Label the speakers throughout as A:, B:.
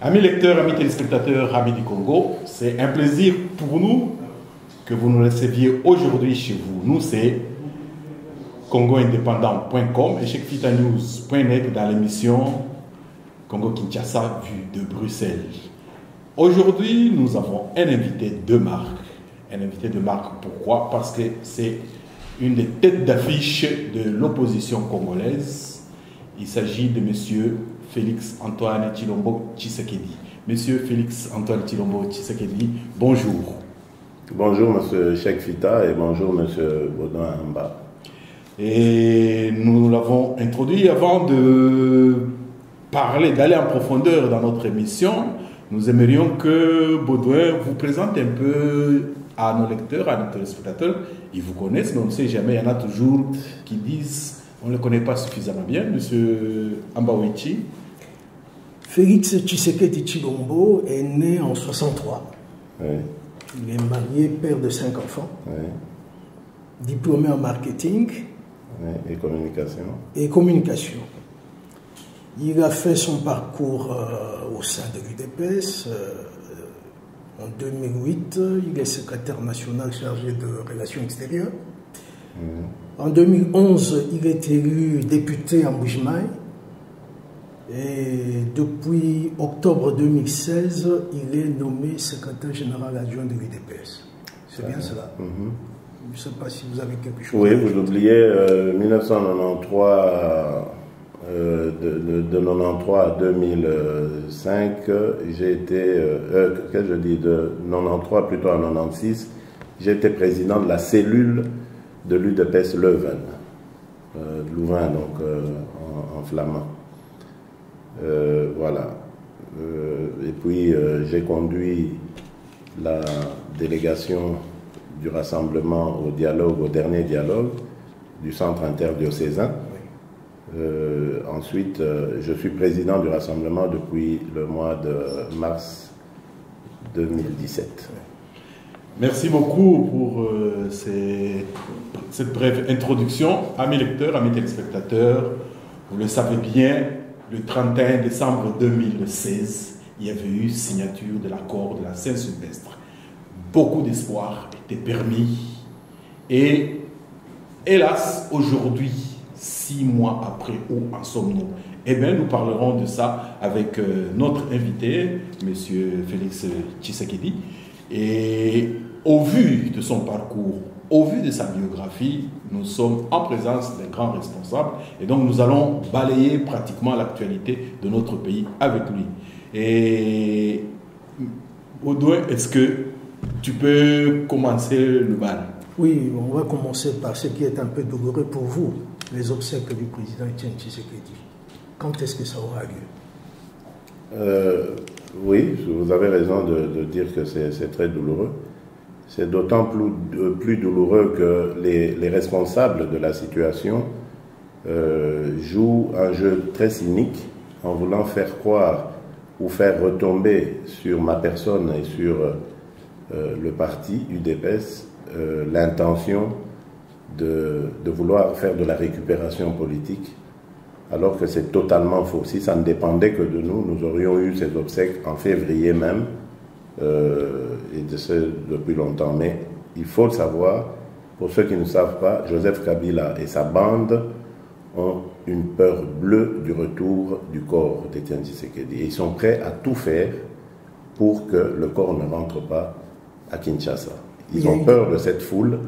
A: Amis lecteurs, amis téléspectateurs, amis du Congo, c'est un plaisir pour nous que vous nous receviez aujourd'hui chez vous. Nous, c'est congoindépendant.com et chekfitanews.net dans l'émission Congo-Kinshasa vue de Bruxelles. Aujourd'hui, nous avons un invité de marque. Un invité de marque, pourquoi? Parce que c'est une des têtes d'affiche de l'opposition congolaise. Il s'agit de monsieur Félix Antoine Tshilombo Tshisekedi. Monsieur Félix Antoine Tshilombo Tshisekedi, bonjour.
B: Bonjour monsieur Cheikh Fita et bonjour monsieur Baudouin Amba.
A: Et nous l'avons introduit avant de parler, d'aller en profondeur dans notre émission. Nous aimerions que Baudouin vous présente un peu à nos lecteurs, à nos téléspectateurs. Ils vous connaissent, mais on ne sait jamais. Il y en a toujours qui disent on ne le connaît pas suffisamment bien. Monsieur Ambawichi.
C: Félix Tshisekedi Tshilombo est né en 63.
B: Oui.
C: Il est marié, père de 5 enfants.
B: Oui.
C: Diplômé en marketing.
B: Oui. Et communication.
C: Et communication. Il a fait son parcours au sein de l'UDPS. En 2008, il est secrétaire national chargé de relations extérieures. En 2011, il est élu député en Bujimaï. Et depuis octobre 2016, il est nommé secrétaire général adjoint de l'UDPS. C'est bien cela. Je ne sais pas si vous avez quelque chose.
B: Oui, vous oubliez 1993, de 1993 à 2005, j'ai été, qu'est-ce que je dis, de 1993 plutôt à 1996, j'ai été président de la cellule de l'UDPS Leuven, Louvain donc en flamand. Voilà. Et puis j'ai conduit la délégation du rassemblement au dialogue, au dernier dialogue du centre interdiocésain. Ensuite, je suis président du rassemblement depuis le mois de mars 2017.
A: Merci beaucoup pour cette brève introduction. Amis lecteurs, amis téléspectateurs, vous le savez bien, le 31 décembre 2016, il y avait eu signature de l'accord de la Saint-Sylvestre. Beaucoup d'espoir était permis. Et hélas, aujourd'hui, 6 mois après, où en sommes-nous? Eh bien, nous parlerons de ça avec notre invité, M. Félix Tshisekedi. Et au vu de son parcours, au vu de sa biographie, nous sommes en présence d'un grand responsable. Et donc, nous allons balayer pratiquement l'actualité de notre pays avec lui. Et Baudouin, est-ce que tu peux commencer le bal?
C: Oui, on va commencer par ce qui est un peu douloureux pour vous, les obsèques du président Etienne Tshisekedi. Quand est-ce que ça aura lieu?
B: Oui, vous avez raison de dire que c'est très douloureux. C'est d'autant plus douloureux que les responsables de la situation jouent un jeu très cynique en voulant faire croire ou faire retomber sur ma personne et sur le parti UDPS l'intention de vouloir faire de la récupération politique, alors que c'est totalement faux. Si ça ne dépendait que de nous, nous aurions eu ces obsèques en février même, et de ce depuis longtemps. Mais il faut le savoir, pour ceux qui ne savent pas, Joseph Kabila et sa bande ont une peur bleue du retour du corps d'Etienne Tshisekedi. Et ils sont prêts à tout faire pour que le corps ne rentre pas à Kinshasa. Ils ont peur de cette foule.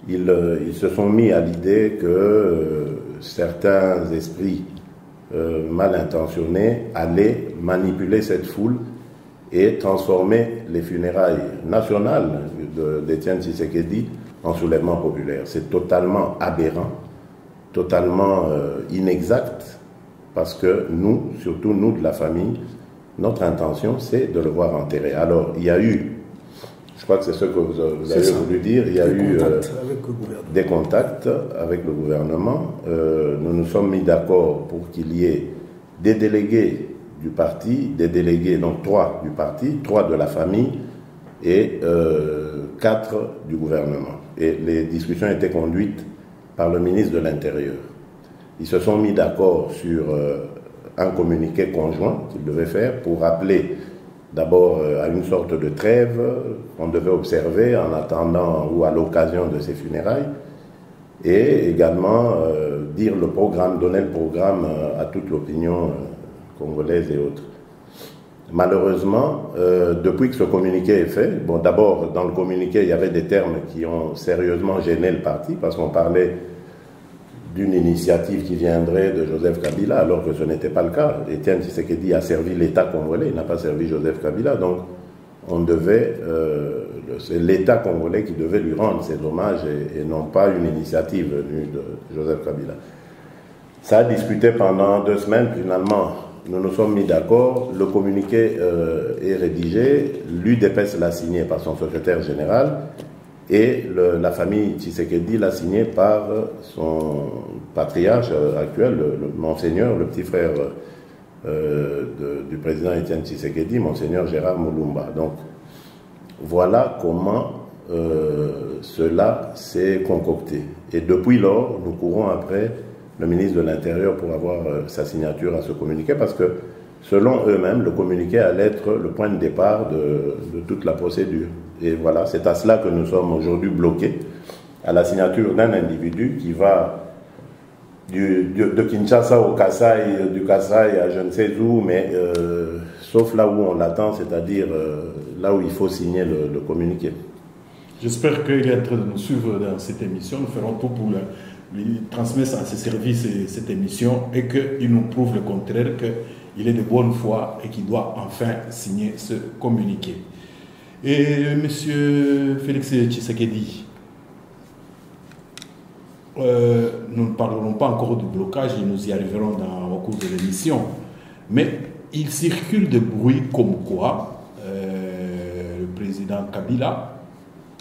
B: Ils se sont mis à l'idée que certains esprits mal intentionnés allaient manipuler cette foule et transformer les funérailles nationales d'Etienne Tshisekedi en soulèvement populaire. C'est totalement aberrant, totalement inexact, parce que nous, surtout nous de la famille, notre intention c'est de le voir enterré. Alors il y a eu, je crois que c'est ce que vous avez voulu dire, il y a eu des contacts avec le gouvernement. Nous nous sommes mis d'accord pour qu'il y ait des délégués du parti, des délégués, donc 3 du parti, 3 de la famille et 4 du gouvernement. Et les discussions étaient conduites par le ministre de l'Intérieur. Ils se sont mis d'accord sur un communiqué conjoint qu'il devait faire pour appeler d'abord à une sorte de trêve qu'on devait observer en attendant ou à l'occasion de ses funérailles, et également dire le programme, donner le programme à toute l'opinion congolaise et autres. Malheureusement, depuis que ce communiqué est fait, bon, d'abord dans le communiqué il y avait des termes qui ont sérieusement gêné le parti parce qu'on parlait d'une initiative qui viendrait de Joseph Kabila, alors que ce n'était pas le cas. Étienne Tshisekedi a servi l'État congolais, il n'a pas servi Joseph Kabila, donc on devait, c'est l'État congolais qui devait lui rendre ses hommages et non pas une initiative venue de Joseph Kabila. Ça a discuté pendant 2 semaines, finalement nous nous sommes mis d'accord, le communiqué est rédigé, l'UDPS l'a signé par son secrétaire général, et la famille Tshisekedi l'a signé par son patriarche actuel, le Monseigneur, le petit frère du président Étienne Tshisekedi, Monseigneur Gérard Moulumba. Donc voilà comment cela s'est concocté. Et depuis lors, nous courons après le ministre de l'Intérieur pour avoir sa signature à ce communiqué, parce que selon eux-mêmes, le communiqué allait être le point de départ de toute la procédure. Et voilà, c'est à cela que nous sommes aujourd'hui bloqués, à la signature d'un individu qui va de Kinshasa au Kasaï, du Kasaï à je ne sais où, mais sauf là où on l'attend, c'est-à-dire là où il faut signer le communiqué. J'espère qu'il est en train de nous suivre dans cette émission. Nous ferons tout pour lui transmettre à ses services cette émission et qu'il nous prouve le contraire, qu'il est de bonne foi et qu'il doit enfin signer ce communiqué. Et M. Félix Tshisekedi, nous ne parlerons pas encore du blocage et nous y arriverons au cours de l'émission, mais il circule des bruits comme quoi le président Kabila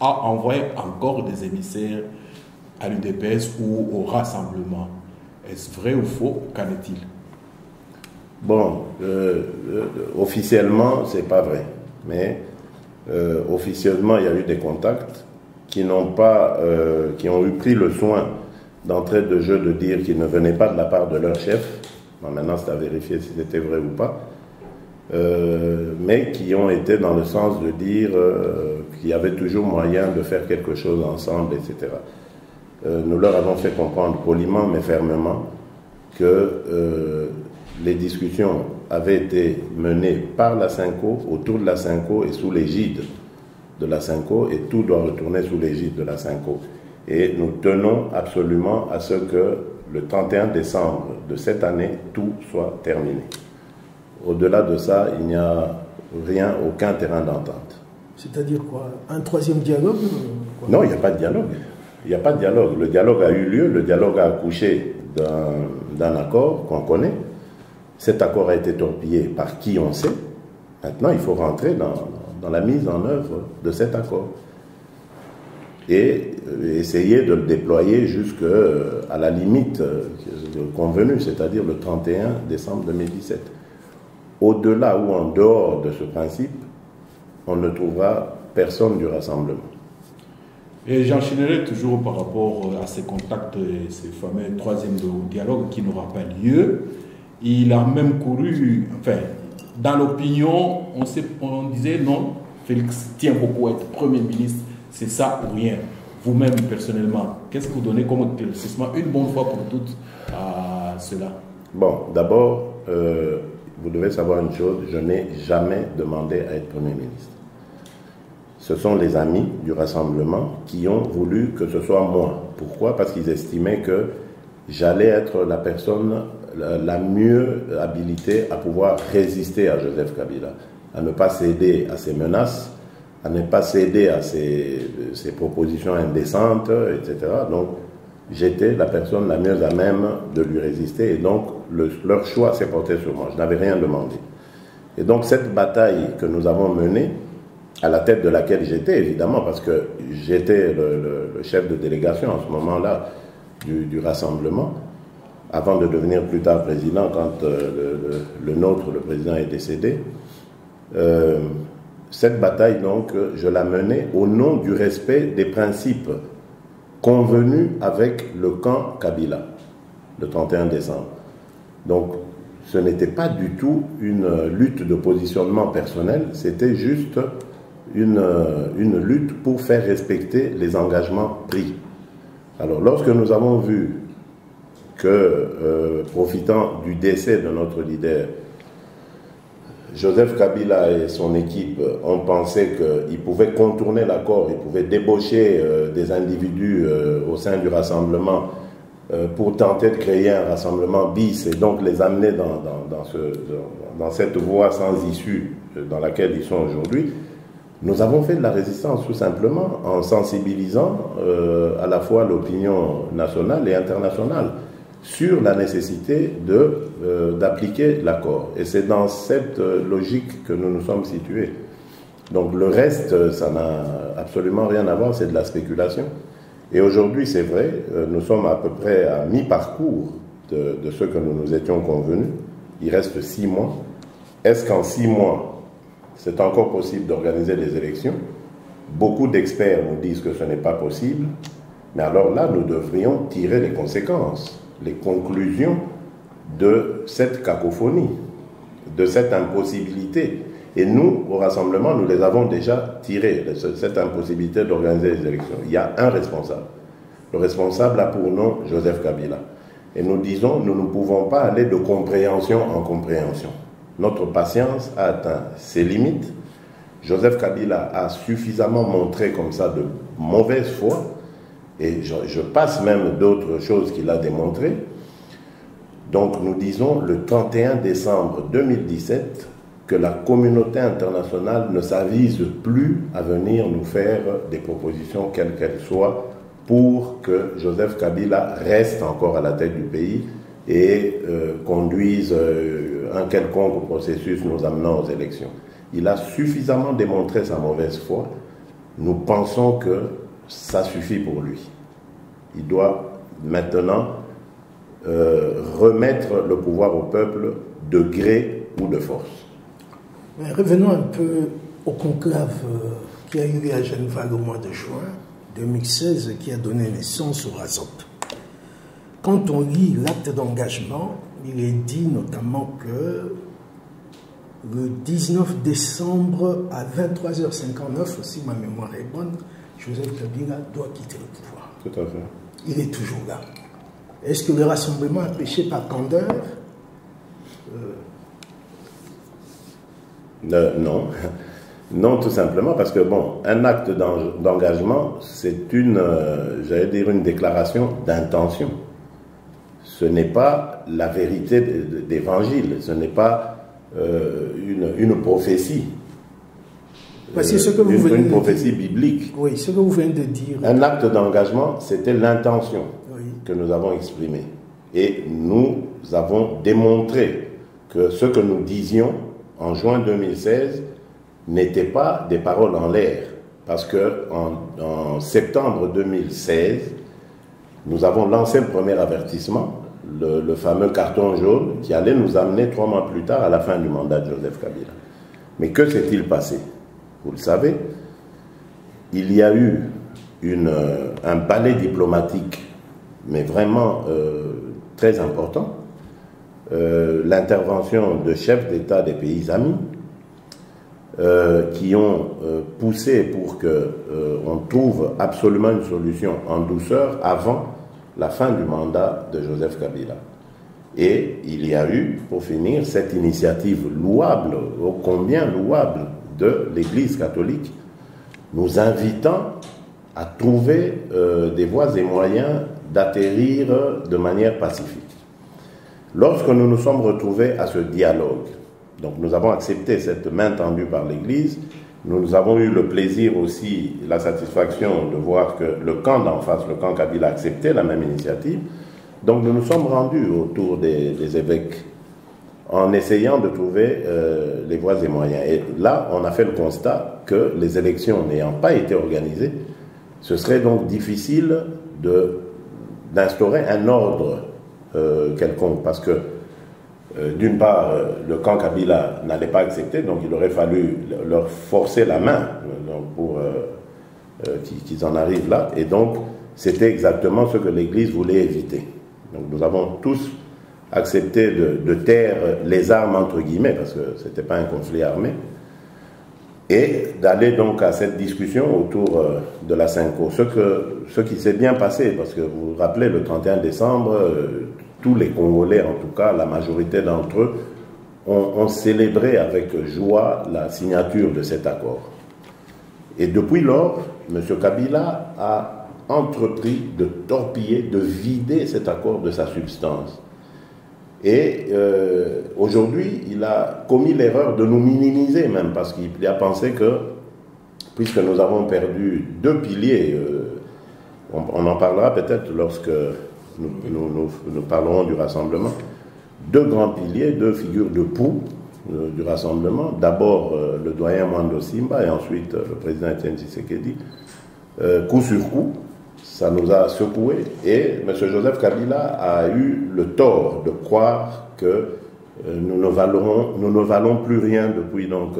B: a envoyé encore des émissaires à l'UDPS ou au rassemblement. Est-ce vrai ou faux? Qu'en est-il? Bon, officiellement, ce n'est pas vrai, mais officieusement, il y a eu des contacts qui ont eu pris le soin d'entrée de jeu de dire qu'ils ne venaient pas de la part de leur chef. Bon, maintenant, c'est à vérifier si c'était vrai ou pas. Mais qui ont été dans le sens de dire qu'il y avait toujours moyen de faire quelque chose ensemble, etc. Nous leur avons fait comprendre poliment mais fermement que les discussions avaient été menées par la SYNCO, autour de la SYNCO et sous l'égide de la SYNCO, et tout doit retourner sous l'égide de la SYNCO. Et nous tenons absolument à ce que le 31 décembre de cette année, tout soit terminé. Au-delà de ça, il n'y a rien, aucun terrain d'entente. C'est-à-dire quoi? Un troisième dialogue? Non, il n'y a pas de dialogue. Il n'y a pas de dialogue. Le dialogue a eu lieu, le dialogue a accouché d'un accord qu'on connaît. Cet accord a été torpillé par qui on sait. Maintenant, il faut rentrer dans la mise en œuvre de cet accord et essayer de le déployer jusqu'à la limite convenue, c'est-à-dire le 31 décembre 2017. Au-delà ou en dehors de ce principe, on ne trouvera personne du rassemblement. Et j'enchaînerai toujours par rapport à ces contacts et ces fameux troisième dialogue qui n'aura pas lieu. Il a même couru, enfin, dans l'opinion, on disait non, Félix tient beaucoup à être Premier ministre, c'est ça ou rien. Vous-même, personnellement, qu'est-ce que vous donnez comme éclaircissement une bonne fois pour toutes à cela? Bon, d'abord, vous devez savoir une chose, je n'ai jamais demandé à être Premier ministre. Ce sont les amis du rassemblement qui ont voulu que ce soit moi. Pourquoi? Parce qu'ils estimaient que j'allais être la personne la mieux habilitée à pouvoir résister à Joseph Kabila, à ne pas céder à ses menaces, à ne pas céder à ses propositions indécentes, etc. Donc, j'étais la personne la mieux à même de lui résister, et donc leur choix s'est porté sur moi. Je n'avais rien demandé. Et donc, cette bataille que nous avons menée, à la tête de laquelle j'étais, évidemment, parce que j'étais le chef de délégation en ce moment-là du rassemblement, avant de devenir plus tard président, quand le nôtre, le président, est décédé. Cette bataille, donc, je la menais au nom du respect des principes convenus avec le camp Kabila, le 31 décembre. Donc, ce n'était pas du tout une lutte de positionnement personnel, c'était juste une lutte pour faire respecter les engagements pris. Alors, lorsque nous avons vu que, profitant du décès de notre leader, Joseph Kabila et son équipe ont pensé qu'ils pouvaient contourner l'accord, ils pouvaient débaucher des individus au sein du rassemblement pour tenter de créer un rassemblement bis et donc les amener dans cette voie sans issue dans laquelle ils sont aujourd'hui, nous avons fait de la résistance tout simplement en sensibilisant à la fois l'opinion nationale et internationale sur la nécessité d'appliquer l'accord. Et c'est dans cette logique que nous nous sommes situés. Donc le reste, ça n'a absolument rien à voir, c'est de la spéculation. Et aujourd'hui, c'est vrai, nous sommes à peu près à mi-parcours de ce que nous nous étions convenus. Il reste 6 mois. Est-ce qu'en 6 mois, c'est encore possible d'organiser des élections? Beaucoup d'experts nous disent que ce n'est pas possible. Mais alors là, nous devrions tirer les conséquences, les conclusions de cette cacophonie, de cette impossibilité. Et nous, au Rassemblement, nous les avons déjà tirées, cette impossibilité d'organiser les élections. Il y a un responsable. Le responsable a pour nom Joseph Kabila. Et nous disons, nous ne pouvons pas aller de compréhension en compréhension. Notre patience a atteint ses limites. Joseph Kabila a suffisamment montré comme ça de mauvaise foi. Et je passe même d'autres choses qu'il a démontrées. Donc nous disons le 31 décembre 2017 que la communauté internationale ne s'avise plus à venir nous faire des propositions, quelles qu'elles soient, pour que Joseph Kabila reste encore à la tête du pays et conduise un quelconque processus nous amenant aux élections. Il a suffisamment démontré sa mauvaise foi. Nous pensons que ça suffit pour lui. Il doit maintenant remettre le pouvoir au peuple de gré ou de force.
C: Mais revenons un peu au conclave qui a eu lieu à Genève au mois de juin 2016 qui a donné naissance au RASOP. Quand on lit l'acte d'engagement, il est dit notamment que le 19 décembre à 23h59, si ma mémoire est bonne, Joseph Kabila doit quitter le pouvoir.
B: Tout à fait.
C: Il est toujours là. Est-ce que le rassemblement a péché par candeur?
B: Non. Non, tout simplement parce que, bon, un acte d'engagement, c'est j'allais dire, une déclaration d'intention. Ce n'est pas la vérité d'évangile, ce n'est pas une prophétie.
C: C'est ce que vous venez
B: une prophétie biblique.
C: Oui, ce que vous venez de dire.
B: Un acte d'engagement, c'était l'intention que nous avons exprimée. Et nous avons démontré que ce que nous disions en juin 2016 n'était pas des paroles en l'air. Parce qu'en septembre 2016, nous avons lancé le premier avertissement, le fameux carton jaune, qui allait nous amener 3 mois plus tard à la fin du mandat de Joseph Kabila. Mais que s'est-il passé? Vous le savez, il y a eu un balai diplomatique, mais vraiment très important, l'intervention de chefs d'État des pays amis qui ont poussé pour qu'on trouve absolument une solution en douceur avant la fin du mandat de Joseph Kabila. Et il y a eu, pour finir, cette initiative louable, ô combien louable, de l'Église catholique, nous invitant à trouver des voies et moyens d'atterrir de manière pacifique. Lorsque nous nous sommes retrouvés à ce dialogue, donc nous avons accepté cette main tendue par l'Église, nous avons eu le plaisir aussi, la satisfaction de voir que le camp d'en face, le camp Kabila, a accepté la même initiative. Donc nous nous sommes rendus autour des évêques en essayant de trouver les voies et moyens. Et là, on a fait le constat que les élections n'ayant pas été organisées, ce serait donc difficile d'instaurer un ordre quelconque, parce que d'une part, le camp Kabila n'allait pas accepter, donc il aurait fallu leur forcer la main pour qu'ils en arrivent là, et donc c'était exactement ce que l'Église voulait éviter. Donc nous avons tous accepté de taire les armes entre guillemets, parce que ce n'était pas un conflit armé, et d'aller donc à cette discussion autour de la Synco. Ce qui s'est bien passé, parce que vous vous rappelez, le 31 décembre, tous les Congolais, en tout cas la majorité d'entre eux, ont célébré avec joie la signature de cet accord. Et depuis lors, M. Kabila a entrepris de torpiller, de vider cet accord de sa substance. Et aujourd'hui, il a commis l'erreur de nous minimiser même, parce qu'il a pensé que, puisque nous avons perdu 2 piliers, on en parlera peut-être lorsque nous parlerons du rassemblement, 2 grands piliers, 2 figures de proue du rassemblement. D'abord le doyen Mwando Simba et ensuite le président Etienne Tshisekedi. Coup sur coup, ça nous a secoué et M. Joseph Kabila a eu le tort de croire que nous ne valons plus rien depuis donc,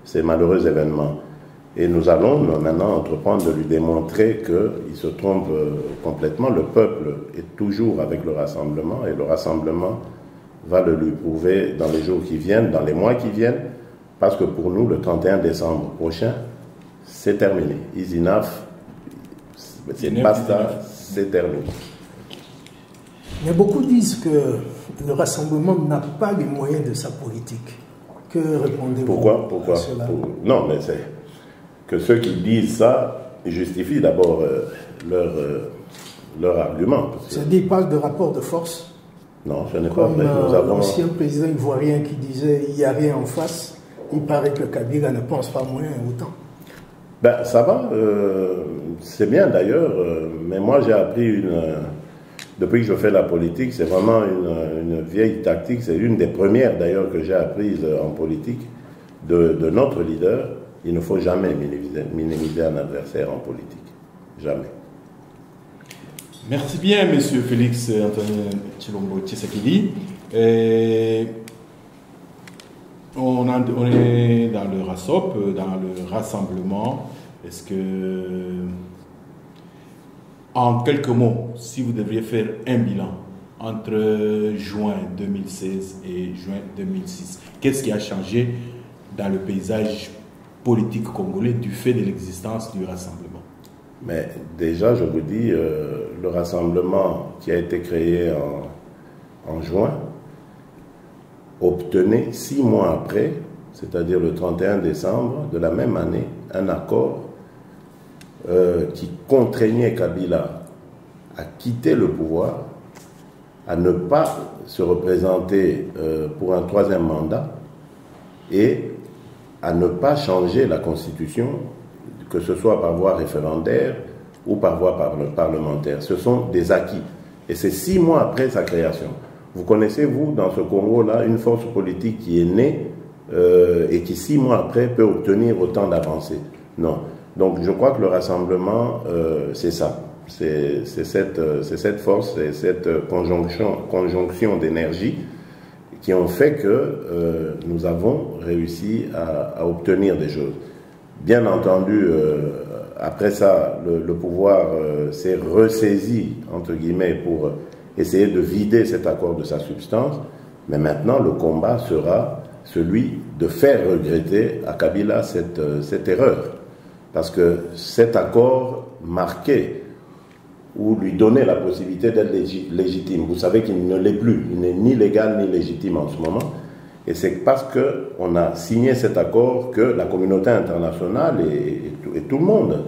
B: ces malheureux événements. Et nous allons maintenant entreprendre de lui démontrer qu'il se trompe complètement. Le peuple est toujours avec le rassemblement et le rassemblement va le lui prouver dans les jours qui viennent, dans les mois qui viennent, parce que pour nous, le 31 décembre prochain, c'est terminé. Isinaf, c'est basta, c'est terminé.
C: Mais beaucoup disent que le rassemblement n'a pas les moyens de sa politique. Que répondez-vous?
B: Pourquoi
C: à cela?
B: Non, mais c'est que ceux qui disent ça justifient d'abord leur argument.
C: C'est-à-dire qu'ils parlent de rapport de force?
B: Non, ce n'est pas vrai.
C: Nous avons l'ancien président ivoirien qui disait il n'y a rien en face. Il paraît que Kabila ne pense pas moins autant.
B: Ben, ça va, c'est bien d'ailleurs, mais moi j'ai appris depuis que je fais la politique, c'est vraiment une vieille tactique, c'est une des premières d'ailleurs que j'ai apprises en politique de notre leader. Il ne faut jamais minimiser un adversaire en politique. Jamais.
A: Merci bien, M. Félix Antoine Tshilombo Tshisekedi. On est dans le RASOP, dans le rassemblement. Est-ce que, en quelques mots, si vous devriez faire un bilan entre juin 2016 et juin 2006, qu'est-ce qui a changé dans le paysage politique congolais du fait de l'existence du rassemblement?
B: Mais déjà, je vous dis, le rassemblement qui a été créé en juin obtenait 6 mois après, c'est-à-dire le 31 décembre de la même année, un accord qui contraignait Kabila à quitter le pouvoir, à ne pas se représenter pour un 3e mandat et à ne pas changer la constitution, que ce soit par voie référendaire ou par voie parlementaire. Ce sont des acquis. Et c'est 6 mois après sa création. Vous connaissez, vous, dans ce Congo-là, une force politique qui est née et qui 6 mois après peut obtenir autant d'avancées? Non. Donc je crois que le rassemblement, c'est ça. C'est cette force, c'est cette conjonction d'énergie qui ont fait que nous avons réussi à obtenir des choses. Bien entendu, après ça, le pouvoir s'est ressaisi, entre guillemets, pour essayer de vider cet accord de sa substance. Mais maintenant, le combat sera celui de faire regretter à Kabila cette erreur. Parce que cet accord marquait ou lui donnait la possibilité d'être légitime. Vous savez qu'il ne l'est plus. Il n'est ni légal ni légitime en ce moment. Et c'est parce qu'on a signé cet accord que la communauté internationale et tout le monde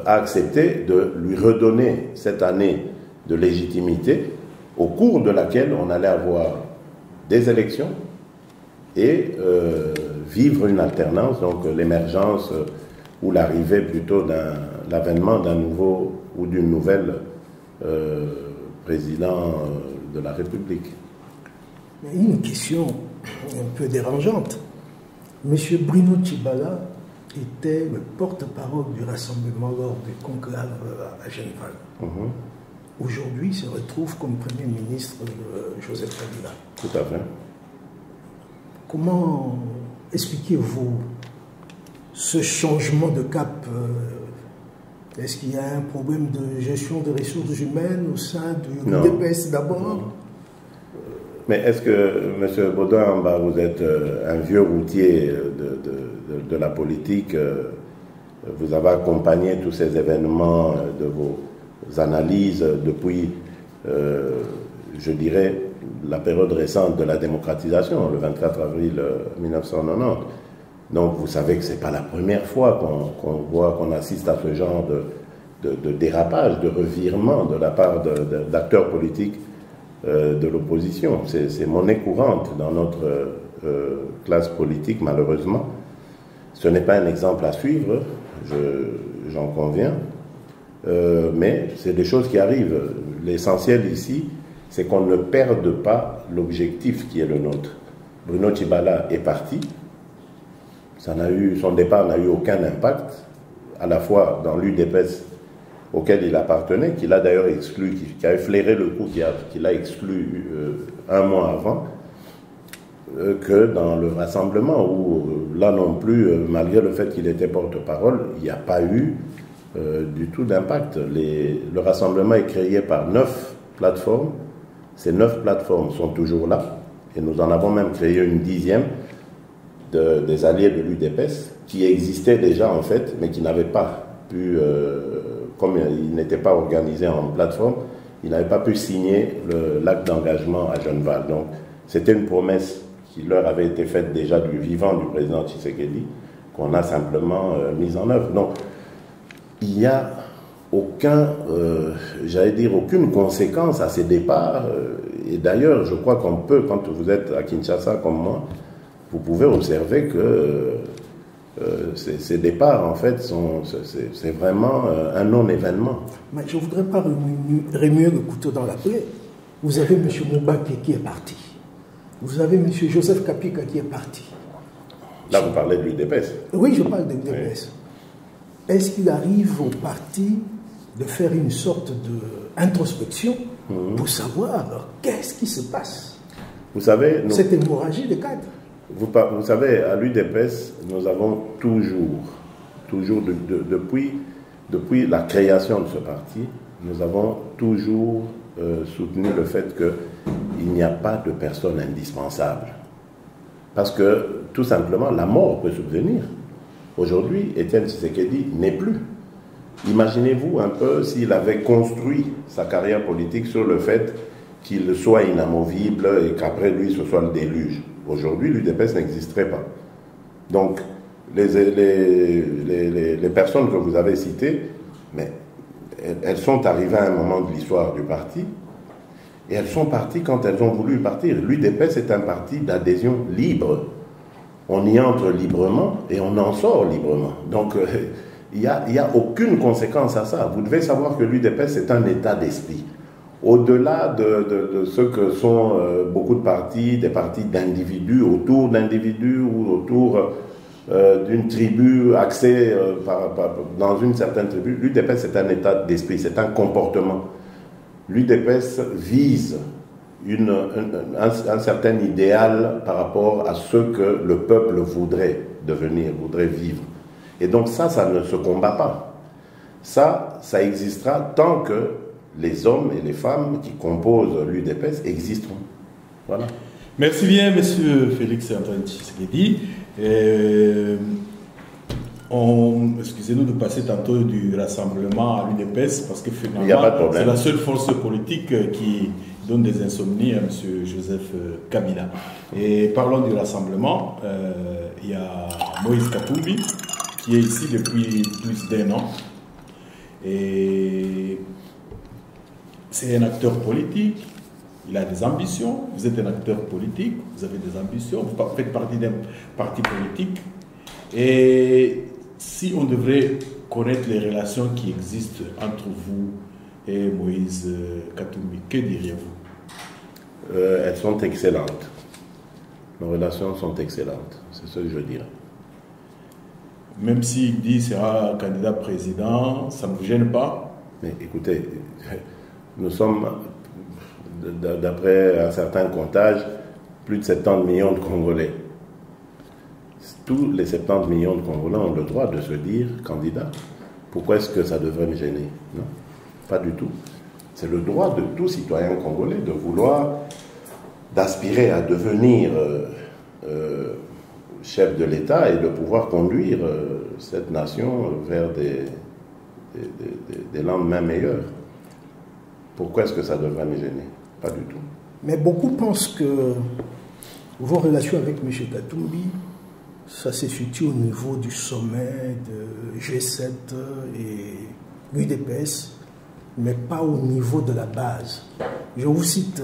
B: a accepté de lui redonner cette année de légitimité au cours de laquelle on allait avoir des élections et vivre une alternance, donc l'émergence ou l'arrivée plutôt l'avènement d'un nouveau ou d'une nouvelle président de la République.
C: Mais une question un peu dérangeante. M. Bruno Tshibala était le porte-parole du rassemblement lors du conclave à Genève. Aujourd'hui, il se retrouve comme Premier ministre de Joseph Kabila.
B: Tout à fait.
C: Comment expliquez-vous ce changement de cap Est-ce qu'il y a un problème de gestion des ressources humaines au sein du UDPS d'abord?
B: Mais est-ce que, M. Baudouin, vous êtes un vieux routier de la politique, vous avez accompagné tous ces événements de vos analyses depuis, je dirais, la période récente de la démocratisation, le 24 avril 1990. Donc vous savez que ce n'est pas la première fois qu'on assiste à ce genre de dérapage, de revirement de la part d'acteurs politiques de l'opposition. C'est monnaie courante dans notre classe politique, malheureusement. Ce n'est pas un exemple à suivre, j'en conviens, mais c'est des choses qui arrivent. L'essentiel ici, c'est qu'on ne perde pas l'objectif qui est le nôtre. Bruno Tshibala est parti. Son départ n'a eu aucun impact, à la fois dans l'UDPS auquel il appartenait, qu'il a d'ailleurs exclu, qui a effleuré le coup, qu'il a exclu un mois avant, que dans le rassemblement, où là non plus, malgré le fait qu'il était porte-parole, il n'y a pas eu du tout d'impact. Le rassemblement est créé par 9 plateformes. Ces 9 plateformes sont toujours là, et nous en avons même créé une 10e, des alliés de l'UDPS qui existaient déjà en fait, mais qui n'avaient pas pu, comme ils n'étaient pas organisés en plateforme, ils n'avaient pas pu signer l'acte d'engagement à Genneval. Donc c'était une promesse qui leur avait été faite déjà du vivant du président Tshisekedi, qu'on a simplement mise en œuvre. Donc il n'y a aucune conséquence à ces départs. Et d'ailleurs, je crois qu'on peut, quand vous êtes à Kinshasa comme moi, vous pouvez observer que ces départs, en fait, c'est vraiment un non-événement.
C: Mais je ne voudrais pas remuer le couteau dans la plaie. Vous avez M. Moubake qui est parti. Vous avez M. Joseph Kapika qui est parti.
B: Là, vous parlez de l'UDPS.
C: Oui, je parle de l'UDPS. Oui. Est-ce qu'il arrive au parti de faire une sorte d'introspection pour savoir qu'est-ce qui se passe?
B: Vous savez,
C: cette hémorragie de cadres.
B: Vous savez, à l'UDPS, nous avons toujours depuis la création de ce parti, nous avons toujours soutenu le fait qu'il n'y a pas de personne indispensable. Parce que, tout simplement, la mort peut subvenir. Aujourd'hui, Étienne Tshisekedi n'est plus. Imaginez-vous un peu s'il avait construit sa carrière politique sur le fait qu'il soit inamovible et qu'après lui, ce soit le déluge. Aujourd'hui, l'UDPS n'existerait pas. Donc, les personnes que vous avez citées, mais elles sont arrivées à un moment de l'histoire du parti, et elles sont parties quand elles ont voulu partir. L'UDPS est un parti d'adhésion libre. On y entre librement et on en sort librement. Donc, il n'y a aucune conséquence à ça. Vous devez savoir que l'UDPS est un état d'esprit. Au-delà de ce que sont beaucoup de partis, des partis d'individus, autour d'individus ou autour d'une tribu axée dans une certaine tribu, l'UDPS est un état d'esprit, c'est un comportement. L'UDPS vise un certain idéal par rapport à ce que le peuple voudrait devenir, voudrait vivre. Et donc ça ne se combat pas. Ça existera tant que les hommes et les femmes qui composent l'UDPS existeront. Voilà.
A: Merci bien, monsieur Félix Antoine Tshisekedi. Excusez-nous de passer tantôt du rassemblement à l'UDPS parce que finalement, c'est la seule force politique qui donne des insomnies à monsieur Joseph Kabila. Et parlons du rassemblement. Il y a Moïse Katumbi qui est ici depuis plus d'1 an. Et c'est un acteur politique, il a des ambitions, vous êtes un acteur politique, vous avez des ambitions, vous faites partie d'un parti politique. Et si on devrait connaître les relations qui existent entre vous et Moïse Katumbi, que diriez-vous?
B: Elles sont excellentes. Nos relations sont excellentes, c'est ce que je dirais.
A: Même s'il dit qu'il sera candidat président, ça ne vous gêne pas?
B: Mais écoutez, nous sommes, d'après un certain comptage, plus de 70 millions de Congolais. Tous les 70 millions de Congolais ont le droit de se dire candidat. Pourquoi est-ce que ça devrait me gêner? Non, pas du tout. C'est le droit de tout citoyen congolais de vouloir, d'aspirer à devenir chef de l'État et de pouvoir conduire cette nation vers des lendemains meilleurs. Pourquoi est-ce que ça devrait me gêner? Pas du tout.
C: Mais beaucoup pensent que vos relations avec M. Katumbi, ça se situe au niveau du sommet de G7 et l'UDPS, mais pas au niveau de la base. Je vous cite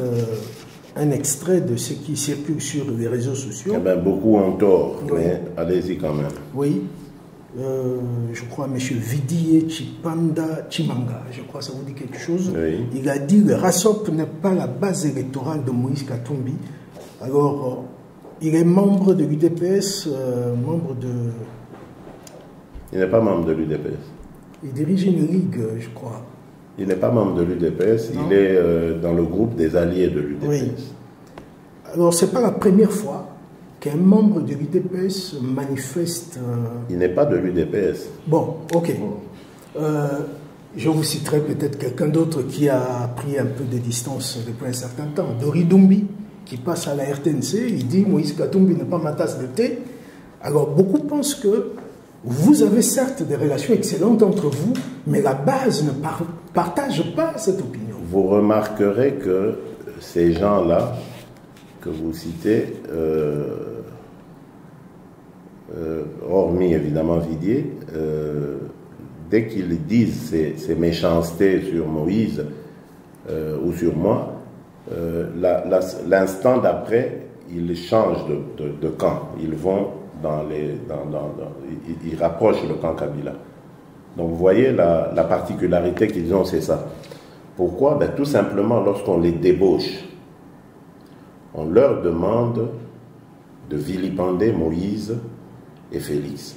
C: un extrait de ce qui circule sur les réseaux sociaux.
B: Eh bien, beaucoup ont tort, oui. Mais allez-y quand même.
C: Oui. Je crois, M. Vidier Chimanga, je crois que ça vous dit quelque chose.
B: Oui.
C: Il a dit que le RASOP n'est pas la base électorale de Moïse Katumbi. Alors, il est membre de l'UDPS, membre de...
B: Il n'est pas membre de l'UDPS.
C: Il dirige une ligue, je crois.
B: Il n'est pas membre de l'UDPS, il est dans le groupe des alliés de l'UDPS.
C: Oui. Alors, ce n'est pas la première fois qu'un membre de l'UDPS manifeste...
B: Il n'est pas de l'UDPS.
C: Bon, ok. Je vous citerai peut-être quelqu'un d'autre qui a pris un peu de distance depuis un certain temps. Dori Doumbia, qui passe à la RTNC, il dit « Moïse Katumbi n'est pas ma tasse de thé ». Alors, beaucoup pensent que vous avez certes des relations excellentes entre vous, mais la base ne partage pas cette opinion.
B: Vous remarquerez que ces gens-là que vous citez, hormis évidemment Vidier, dès qu'ils disent ces méchancetés sur Moïse ou sur moi, l'instant d'après, ils changent de camp. Ils vont ils rapprochent le camp Kabila. Donc vous voyez la particularité qu'ils ont, c'est ça. Pourquoi? Ben, tout simplement, lorsqu'on les débauche, on leur demande de vilipender Moïse et Félix.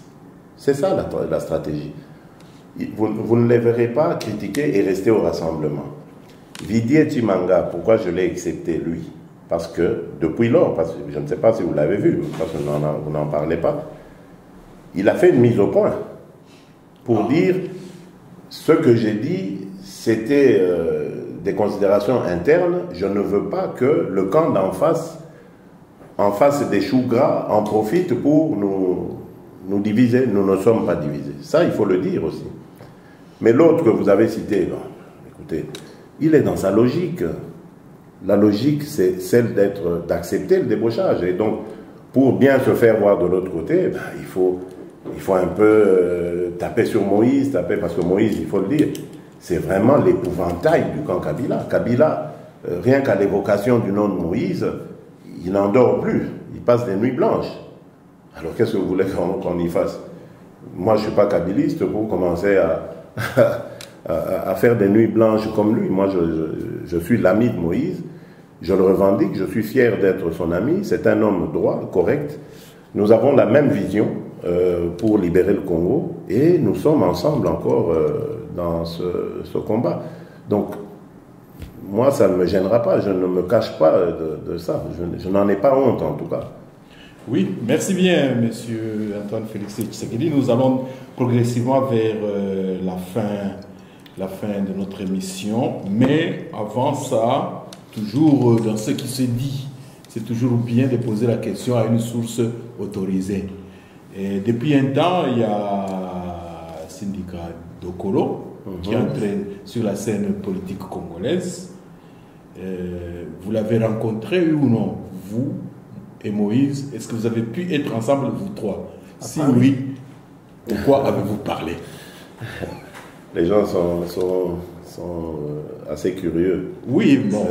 B: C'est ça la stratégie. Vous ne les verrez pas critiquer et rester au rassemblement. Vidier Chimanga, pourquoi je l'ai accepté lui? Parce que depuis lors, parce que je ne sais pas si vous l'avez vu, parce que vous n'en parlez pas, il a fait une mise au point pour dire ce que j'ai dit, c'était des considérations internes. Je ne veux pas que le camp d'en face, en face des choux gras, en profite pour nous diviser. Nous ne sommes pas divisés. Ça, il faut le dire aussi. Mais l'autre que vous avez cité, bon, écoutez, il est dans sa logique. La logique, c'est celle d'accepter le débauchage. Et donc, pour bien se faire voir de l'autre côté, ben, il faut un peu taper sur Moïse, parce que Moïse, il faut le dire, c'est vraiment l'épouvantail du camp Kabila. Kabila, rien qu'à l'évocation du nom de Moïse, il n'en dort plus. Il passe des nuits blanches. Alors, qu'est-ce que vous voulez qu'on y fasse? Moi, je ne suis pas kabiliste pour commencer à faire des nuits blanches comme lui. Moi, je suis l'ami de Moïse. Je le revendique, je suis fier d'être son ami. C'est un homme droit, correct. Nous avons la même vision pour libérer le Congo et nous sommes ensemble encore dans ce combat. Donc, moi, ça ne me gênera pas. Je ne me cache pas de ça. Je n'en ai pas honte, en tout cas.
A: Oui, merci bien, Monsieur Antoine Félix Tshisekedi. Nous allons progressivement vers la fin de notre émission. Mais avant ça, toujours dans ce qui se dit, c'est toujours bien de poser la question à une source autorisée. Et depuis un temps, il y a un syndicat Dokolo qui est entré sur la scène politique congolaise. Vous l'avez rencontré ou non, vous et Moïse? Est-ce que vous avez pu être ensemble, vous trois? Si oui, pourquoi avez-vous parlé?
B: Les gens sont assez curieux.
A: Oui, bon.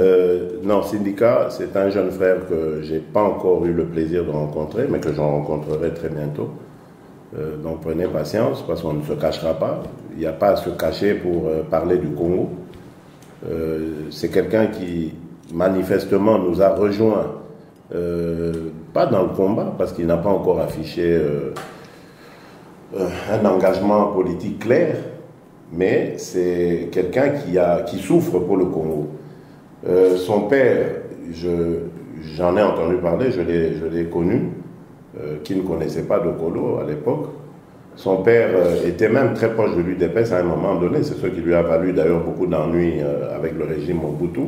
B: Non, syndicat, c'est un jeune frère que je n'ai pas encore eu le plaisir de rencontrer, mais que j'en rencontrerai très bientôt. Donc prenez patience, parce qu'on ne se cachera pas. Il n'y a pas à se cacher pour parler du Congo. C'est quelqu'un qui, manifestement, nous a rejoints, pas dans le combat, parce qu'il n'a pas encore affiché un engagement politique clair, mais c'est quelqu'un qui souffre pour le Congo. Son père, j'en ai entendu parler, je l'ai connu, qui ne connaissait pas Dokolo à l'époque. Son père était même très proche de l'UDPS à un moment donné. C'est ce qui lui a valu d'ailleurs beaucoup d'ennuis avec le régime Mobutu.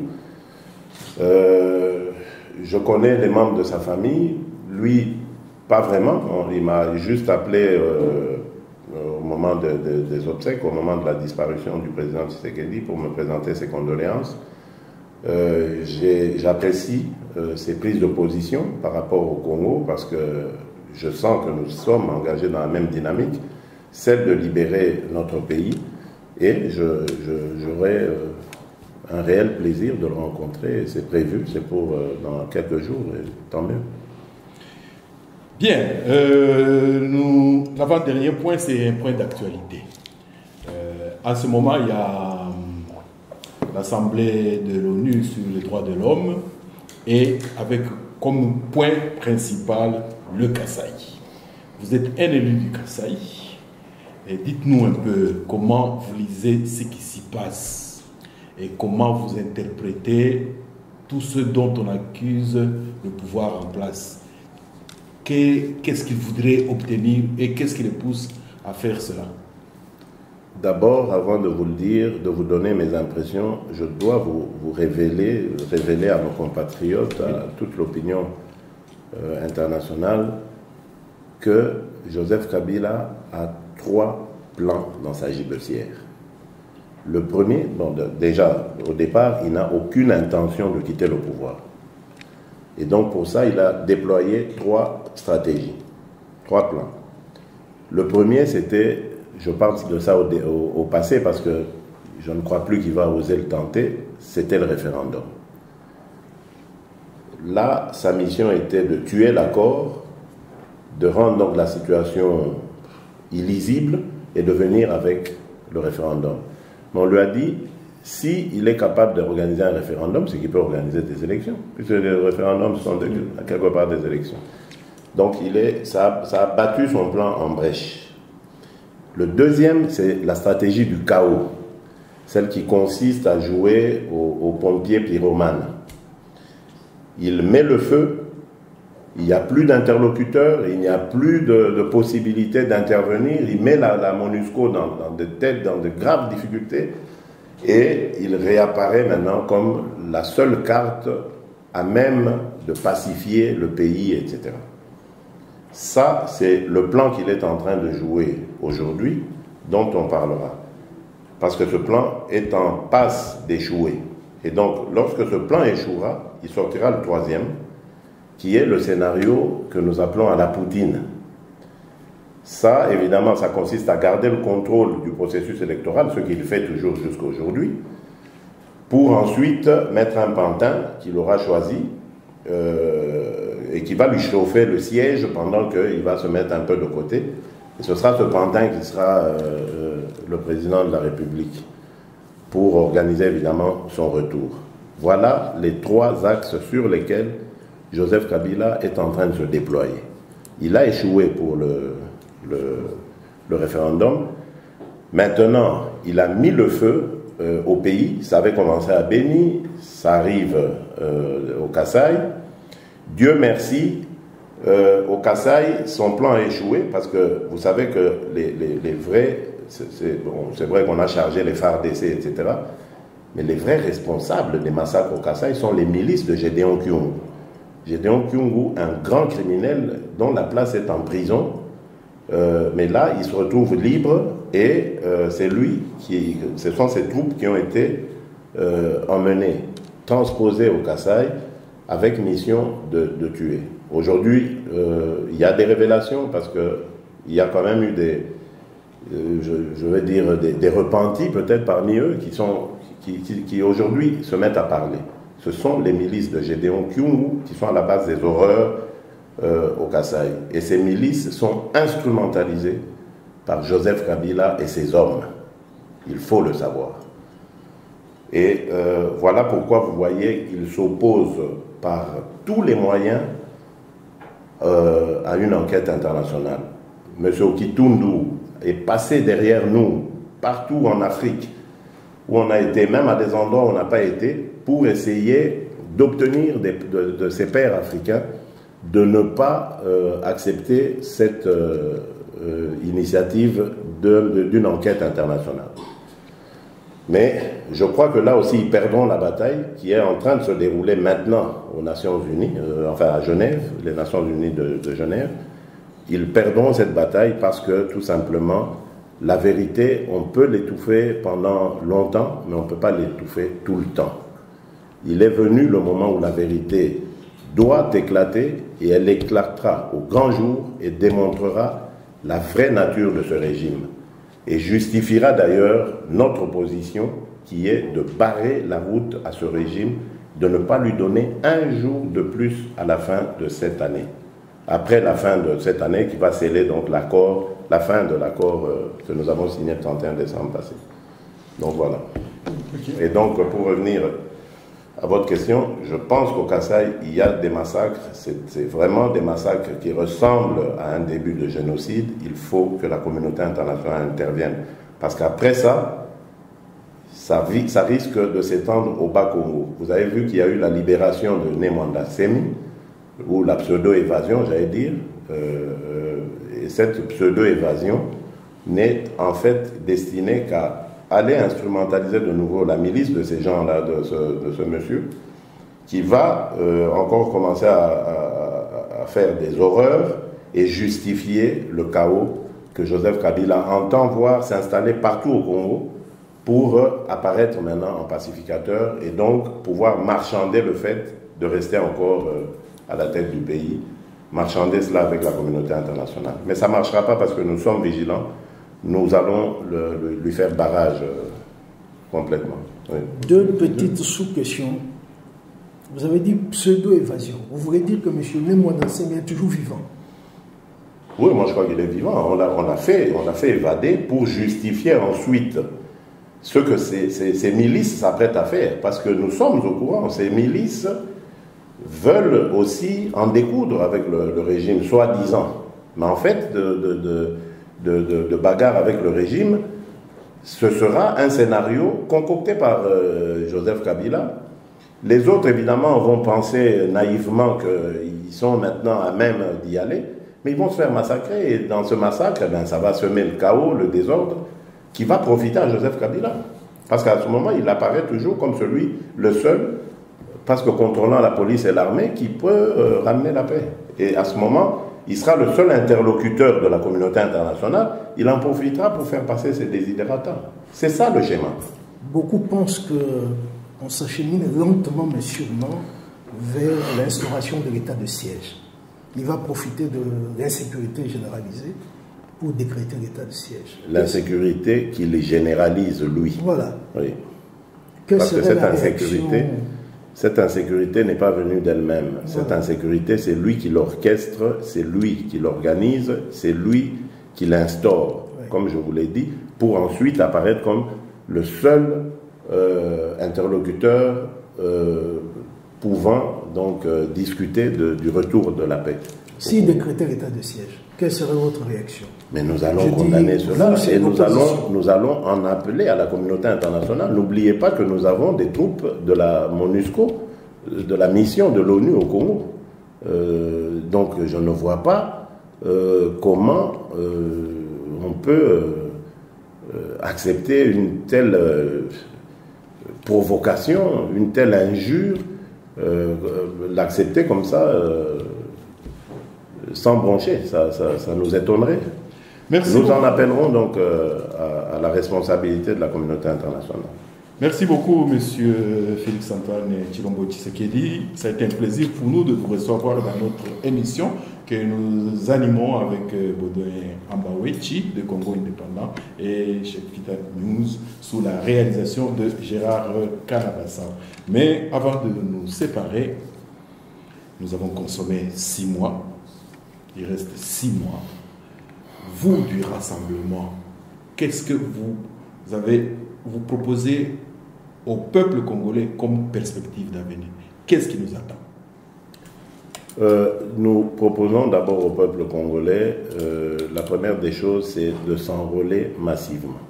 B: Je connais les membres de sa famille. Lui, pas vraiment. Il m'a juste appelé au moment des obsèques, au moment de la disparition du président Tshisekedi pour me présenter ses condoléances. J'apprécie ses prises de position par rapport au Congo parce que je sens que nous sommes engagés dans la même dynamique, celle de libérer notre pays, et j'aurai un réel plaisir de le rencontrer. C'est prévu, c'est pour dans quelques jours, et tant mieux.
A: Bien, l'avant-dernier point, c'est un point d'actualité. En ce moment, il y a l'Assemblée de l'ONU sur les droits de l'homme, et avec comme point principal le Kasaï. Vous êtes un élu du Kasaï, et dites-nous un peu comment vous lisez ce qui s'y passe et comment vous interprétez tout ce dont on accuse le pouvoir en place. Qu'est-ce qu'il voudrait obtenir et qu'est-ce qui les pousse à faire cela?
B: D'abord, avant de vous le dire, de vous donner mes impressions, je dois vous révéler à nos compatriotes, à toute l'opinion internationale, que Joseph Kabila a 3 plans dans sa gibecière. Le premier, bon, déjà au départ, il n'a aucune intention de quitter le pouvoir. Et donc pour ça, il a déployé 3 stratégies, 3 plans. Le premier, c'était, je parle de ça au passé parce que je ne crois plus qu'il va oser le tenter, c'était le référendum. Là, sa mission était de tuer l'accord, de rendre donc la situation illisible et de venir avec le référendum. Mais on lui a dit, s'il est capable d'organiser un référendum, c'est qu'il peut organiser des élections, puisque les référendums sont quelque part des élections. Donc ça a battu son plan en brèche. Le deuxième, c'est la stratégie du chaos, celle qui consiste à jouer aux pompiers pyromanes. Il met le feu, il n'y a plus d'interlocuteurs, il n'y a plus de possibilité d'intervenir, il met la MONUSCO dans de graves difficultés et il réapparaît maintenant comme la seule carte à même de pacifier le pays, etc. Ça, c'est le plan qu'il est en train de jouer aujourd'hui, dont on parlera. Parce que ce plan est en passe d'échouer. Et donc, lorsque ce plan échouera, il sortira le troisième, qui est le scénario que nous appelons à la Poutine. Ça, évidemment, ça consiste à garder le contrôle du processus électoral, ce qu'il fait toujours jusqu'à aujourd'hui, pour ensuite mettre un pantin qu'il aura choisi et qui va lui chauffer le siège pendant qu'il va se mettre un peu de côté. Et ce sera ce pantin qui sera le président de la République pour organiser évidemment son retour. Voilà les 3 axes sur lesquels Joseph Kabila est en train de se déployer. Il a échoué pour le référendum. Maintenant, il a mis le feu au pays. Ça avait commencé à Béni, ça arrive au Kasaï. Dieu merci, au Kasaï, son plan a échoué parce que vous savez que les vrais, c'est vrai qu'on a chargé les FARDC, etc. Mais les vrais responsables des massacres au Kasaï sont les milices de Gédéon Kyungu. Gédéon Kyungu, un grand criminel dont la place est en prison, mais là, il se retrouve libre et ce sont ces troupes qui ont été emmenées, transposées au Kasaï avec mission de tuer. Aujourd'hui, il y a des révélations parce qu'il y a quand même eu je vais dire des repentis peut-être parmi eux qui aujourd'hui se mettent à parler. Ce sont les milices de Gédéon Kyungu qui sont à la base des horreurs au Kasaï. Et ces milices sont instrumentalisées par Joseph Kabila et ses hommes. Il faut le savoir. Et voilà pourquoi vous voyez qu'il s'oppose par tous les moyens à une enquête internationale. M. Okitundu est passé derrière nous, partout en Afrique, où on a été, même à des endroits où on n'a pas été, pour essayer d'obtenir de ces pairs africains de ne pas accepter cette initiative d'une enquête internationale. Mais je crois que là aussi, ils perdront la bataille qui est en train de se dérouler maintenant aux Nations Unies, enfin à Genève, les Nations Unies de Genève. Ils perdront cette bataille parce que, tout simplement, la vérité, on peut l'étouffer pendant longtemps, mais on ne peut pas l'étouffer tout le temps. Il est venu le moment où la vérité doit éclater, et elle éclatera au grand jour et démontrera la vraie nature de ce régime. Et justifiera d'ailleurs notre position qui est de barrer la route à ce régime, de ne pas lui donner un jour de plus à la fin de cette année. Après la fin de cette année qui va sceller donc l'accord, la fin de l'accord que nous avons signé le 31 décembre passé. Donc voilà. Okay. Et donc pour revenir à votre question, je pense qu'au Kasaï, il y a des massacres, c'est vraiment des massacres qui ressemblent à un début de génocide. Il faut que la communauté internationale intervienne. Parce qu'après ça risque de s'étendre au Bas-Congo. Vous avez vu qu'il y a eu la libération de Nemwanda Semi, ou la pseudo-évasion, j'allais dire. Et cette pseudo-évasion n'est en fait destinée qu'à aller instrumentaliser de nouveau la milice de ces gens-là, de ce monsieur, qui va encore commencer à faire des horreurs et justifier le chaos que Joseph Kabila entend voir s'installer partout au Congo pour apparaître maintenant en pacificateur et donc pouvoir marchander le fait de rester encore à la tête du pays, marchander cela avec la communauté internationale. Mais ça ne marchera pas parce que nous sommes vigilants. Nous allons lui faire barrage complètement. Oui.
C: Deux petites sous-questions. Vous avez dit pseudo-évasion. Vous voulez dire que M. Nemwanda Semi est toujours vivant?
B: Oui, moi je crois qu'il est vivant. On l'a fait évader pour justifier ensuite ce que ces milices s'apprêtent à faire. Parce que nous sommes au courant, ces milices veulent aussi en découdre avec le régime, soi-disant. Mais en fait, de bagarre avec le régime, ce sera un scénario concocté par Joseph Kabila. Les autres, évidemment, vont penser naïvement qu'ils sont maintenant à même d'y aller, mais ils vont se faire massacrer, et dans ce massacre, ça va semer le chaos, le désordre, qui va profiter à Joseph Kabila. Parce qu'à ce moment, il apparaît toujours comme celui, le seul, parce que contrôlant la police et l'armée, qui peut ramener la paix. Et à ce moment, il sera le seul interlocuteur de la communauté internationale. Il en profitera pour faire passer ses désidérata. C'est ça le schéma.
C: Beaucoup pensent qu'on s'achemine lentement mais sûrement vers l'instauration de l'état de siège. Il va profiter de l'insécurité généralisée pour décréter l'état de siège.
B: L'insécurité qu'il généralise, lui.
C: Voilà.
B: Oui. Parce que cette insécurité n'est pas venue d'elle-même. Voilà. Cette insécurité, c'est lui qui l'orchestre, c'est lui qui l'organise, c'est lui qui l'instaure, oui, comme je vous l'ai dit, pour ensuite apparaître comme le seul interlocuteur pouvant donc discuter du retour de la paix.
C: S'il décrétait l'état de siège, quelle serait votre réaction?
B: Mais nous allons condamner cela et nous allons en appeler à la communauté internationale. N'oubliez pas que nous avons des troupes de la MONUSCO, de la mission de l'ONU au Congo. Donc je ne vois pas comment on peut accepter une telle provocation, une telle injure, l'accepter comme ça sans broncher. Ça nous étonnerait.
A: Merci
B: nous
A: beaucoup.
B: En appellerons donc à la responsabilité de la communauté internationale.
A: Merci beaucoup, Monsieur Félix-Antoine Tshilombo Tshisekedi. Ça a été un plaisir pour nous de vous recevoir dans notre émission que nous animons avec Baudouin Ambawechi de Congo Indépendant et chez Kita News sous la réalisation de Gérard Kalabassa. Mais avant de nous séparer, nous avons consommé 6 mois. Il reste 6 mois. Vous, du rassemblement, qu'est-ce que vous proposez au peuple congolais comme perspective d'avenir? Qu'est-ce qui nous attend?
B: Nous proposons d'abord au peuple congolais, la première des choses, c'est de s'enrôler massivement.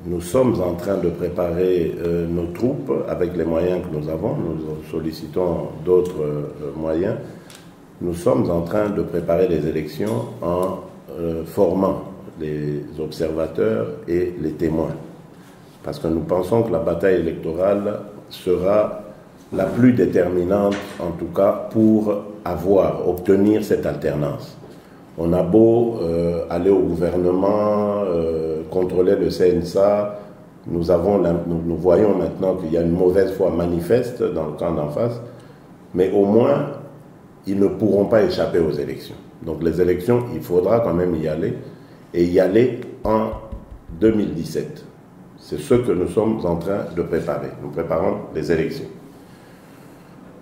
B: Nous sommes en train de préparer nos troupes avec les moyens que nous avons. Nous sollicitons d'autres moyens. Nous sommes en train de préparer les élections en formant les observateurs et les témoins. Parce que nous pensons que la bataille électorale sera la plus déterminante, en tout cas, pour obtenir cette alternance. On a beau aller au gouvernement, contrôler le CNSA, nous voyons maintenant qu'il y a une mauvaise foi manifeste dans le camp d'en face, mais au moins, ils ne pourront pas échapper aux élections. Donc les élections, il faudra quand même y aller, et y aller en 2017. C'est ce que nous sommes en train de préparer. Nous préparons les élections.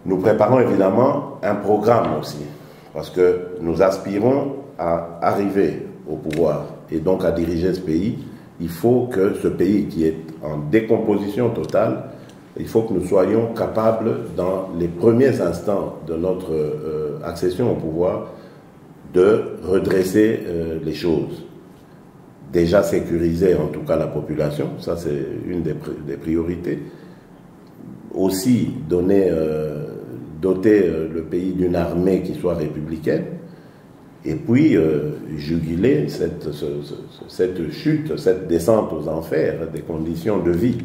B: Nous préparons évidemment un programme aussi, parce que nous aspirons à arriver au pouvoir et donc à diriger ce pays. Il faut que ce pays qui est en décomposition totale, il faut que nous soyons capables, dans les premiers instants de notre accession au pouvoir, de redresser les choses. Déjà sécuriser en tout cas la population, ça c'est une des priorités. Aussi doter le pays d'une armée qui soit républicaine, et puis juguler cette chute, cette descente aux enfers des conditions de vie.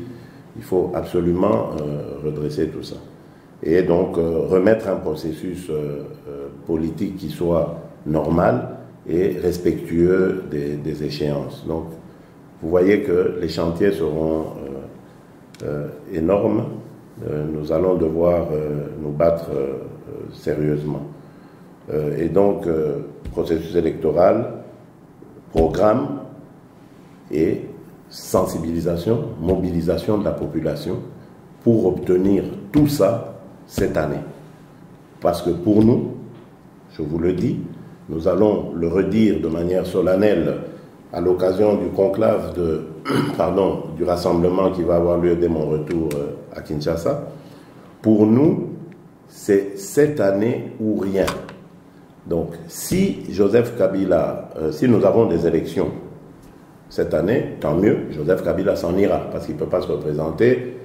B: Il faut absolument redresser tout ça. Et donc remettre un processus politique qui soit normal et respectueux des échéances. Donc vous voyez que les chantiers seront énormes. Nous allons devoir nous battre sérieusement. Et donc, processus électoral, programme et sensibilisation, mobilisation de la population pour obtenir tout ça cette année. Parce que pour nous, je vous le dis, nous allons le redire de manière solennelle à l'occasion du conclave du rassemblement qui va avoir lieu dès mon retour à Kinshasa. Pour nous, c'est cette année ou rien. Donc, si Joseph Kabila, si nous avons des élections cette année, tant mieux, Joseph Kabila s'en ira, parce qu'il ne peut pas se représenter.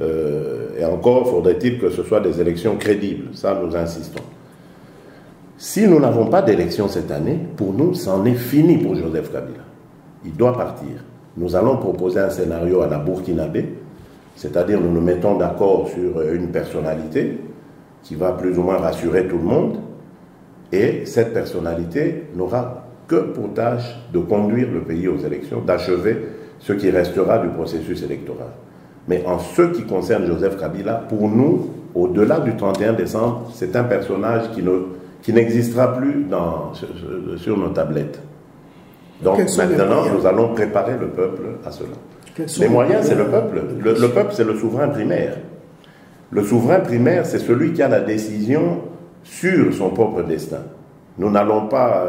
B: Et encore, faudrait-il que ce soit des élections crédibles. Ça, nous insistons. Si nous n'avons pas d'élection cette année, pour nous, c'en est fini pour Joseph Kabila. Il doit partir. Nous allons proposer un scénario à la burkinabé, c'est-à-dire nous nous mettons d'accord sur une personnalité qui va plus ou moins rassurer tout le monde, et cette personnalité n'aura que pour tâche de conduire le pays aux élections, d'achever ce qui restera du processus électoral. Mais en ce qui concerne Joseph Kabila, pour nous, au-delà du 31 décembre, c'est un personnage qui n'existera plus sur nos tablettes. Donc maintenant, nous allons préparer le peuple à cela. Les moyens, c'est le peuple. Le peuple, c'est le souverain primaire. Le souverain primaire, c'est celui qui a la décision sur son propre destin. Nous n'allons pas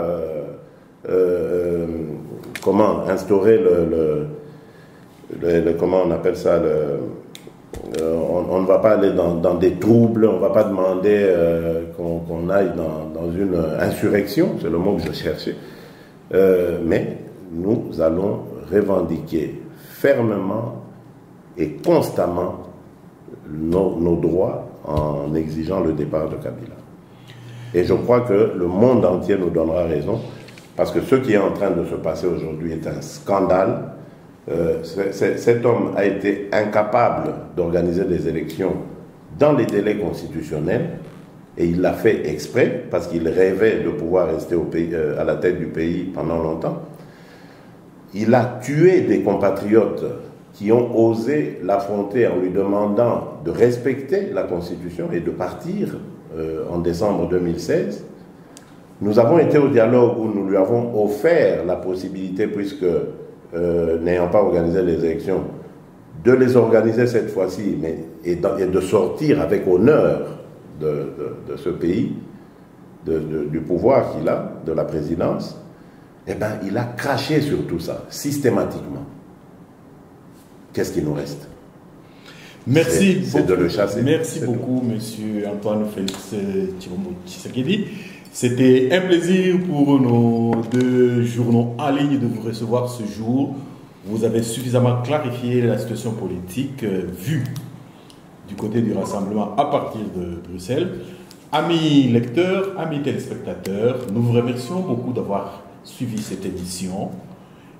B: instaurer comment on appelle ça, on ne va pas aller dans des troubles, on ne va pas demander qu'on aille dans une insurrection, c'est le mot que je cherchais, mais nous allons revendiquer fermement et constamment nos droits en exigeant le départ de Kabila. Et je crois que le monde entier nous donnera raison, parce que ce qui est en train de se passer aujourd'hui est un scandale. Cet homme a été incapable d'organiser des élections dans les délais constitutionnels, et il l'a fait exprès, parce qu'il rêvait de pouvoir rester à la tête du pays pendant longtemps. Il a tué des compatriotes qui ont osé l'affronter en lui demandant de respecter la Constitution et de partir en décembre 2016. Nous avons été au dialogue où nous lui avons offert la possibilité, puisque n'ayant pas organisé les élections, de les organiser cette fois-ci, et de sortir avec honneur de ce pays, du pouvoir qu'il a, de la présidence. Eh bien, il a craché sur tout ça, systématiquement. Qu'est-ce qui nous reste?
A: Merci
B: c'est de le chasser.
A: Merci beaucoup, monsieur Antoine Félix Tshilombo Tshisekedi. C'était un plaisir pour nos deux journaux en ligne de vous recevoir ce jour. Vous avez suffisamment clarifié la situation politique vue du côté du rassemblement à partir de Bruxelles. Amis lecteurs, amis téléspectateurs, nous vous remercions beaucoup d'avoir suivi cette édition.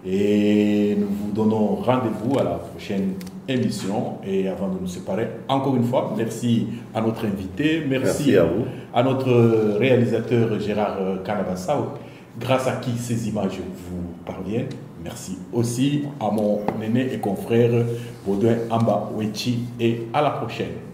A: Et nous vous donnons rendez-vous à la prochaine émission. Et avant de nous séparer, encore une fois, merci à notre invité, merci
B: à vous,
A: à notre réalisateur Gérard Canavassa, grâce à qui ces images vous parviennent. Merci aussi à mon aîné et confrère Baudouin Amba Wechi et à la prochaine.